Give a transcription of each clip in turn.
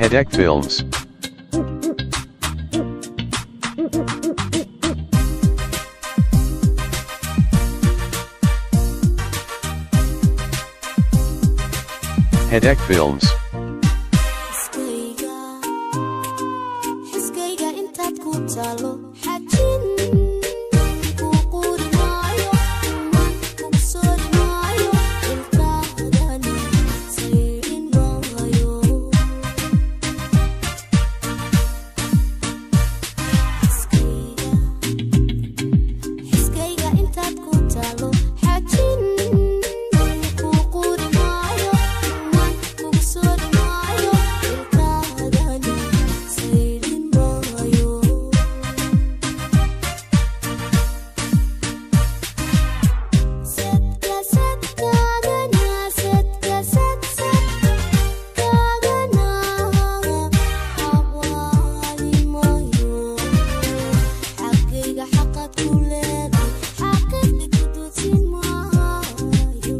Headache Films. Headache Films. Xiskayga intaad ku taalo xajin ku quri maayo ku soori maayo ilkaadani sayrin maayo xiskayga intaad ku taalo xajin ku quri maayo ku soori maayo ilkaadani sayrin maayo sadka sadkaagana sadka sadkaagana xawaali maayo xaqayga xaqad ku leeday xaqayga ku duudsin maayo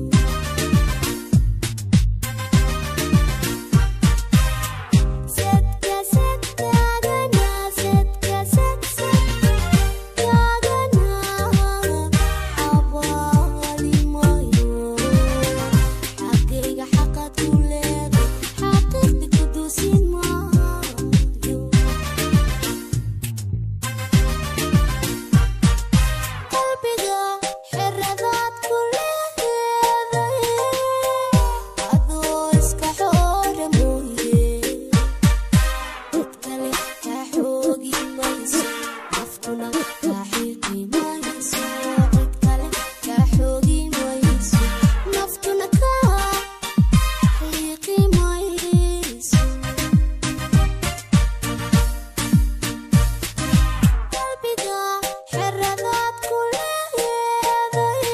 sadka sadkaagana sadka sadkaagana xawaali maayo xaqayga xaqad ku leeday xaqayga ku duudsin maayo qalbiga xiradaad ku leedahay adoo iska xoora mooye cid kale kaa xoogi mayso naftuna kaa xiiqi mayso cid kale kaa xoogi mayso naftuna kaa xiiqi mayso qalbiga xiradaad ku leedahay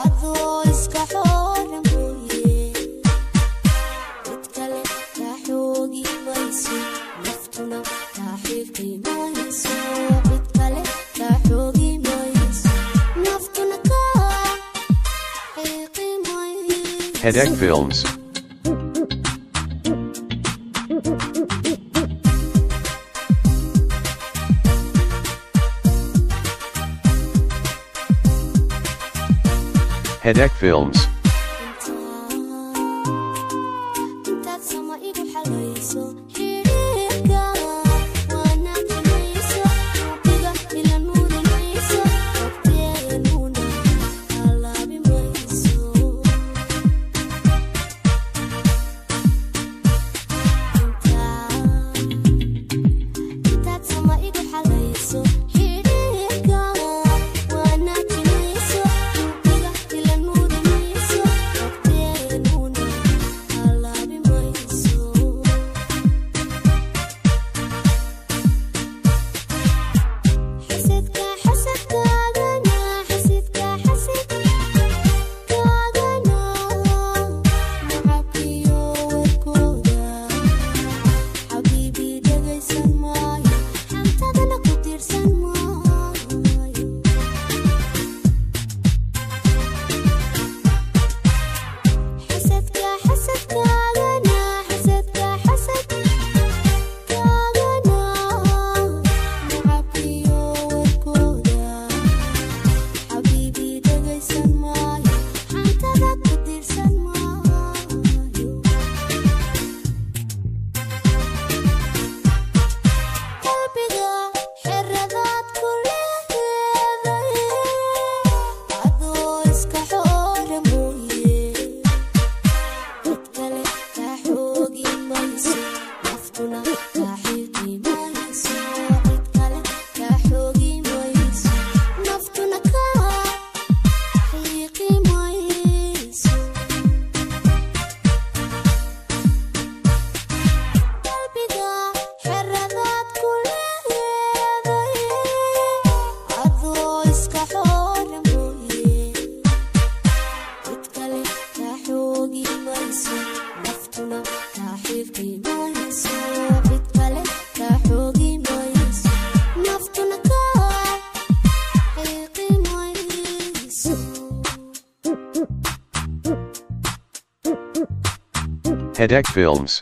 adoo iska xoora mooye cid kale kaa xoogi mayso naftuna kaa xiiqi mayso cid kale kaa xoogi mayso naftuna kaa xiiqi mayso Headache Films. Headache Films. intaad sama igu xalayso xiriirka wanaajinayso qalbiga ila nuurinayso waqtiyeenuna halaabi mayso intaad sama igu xalayso xiriirka wanaajinayso qalbiga ila nuurinayso waqtiyeenuna halaabi mayso xasidka xasadkaagana xasidka xasadkaagana nacabkiyo warkooda xabiibi dhegaysan maayo xantadana ku tiirsan maayo xasadka xasadkaagana xasadka xasadkaagana nacabkiyo warkooda xabiibi dhegaysan maayo xantada ku tiirsan maayo qalbiga xiradaad ku leedahay adoo iska xoora mooye cid kale kaa xoogi mayso naftuna kaa xiiqi mayso cid kale kaa xoogi mayso naftuna kaa xiiqi mayso qalbiga xiradaad ku leedahay adoo iska xoora mooye cid kale kaa xoogi mayso naftuna kaa xiiqi mayso cid kale kaa xoogi mayso naftuna kaa xiiqi mayso Headache Films.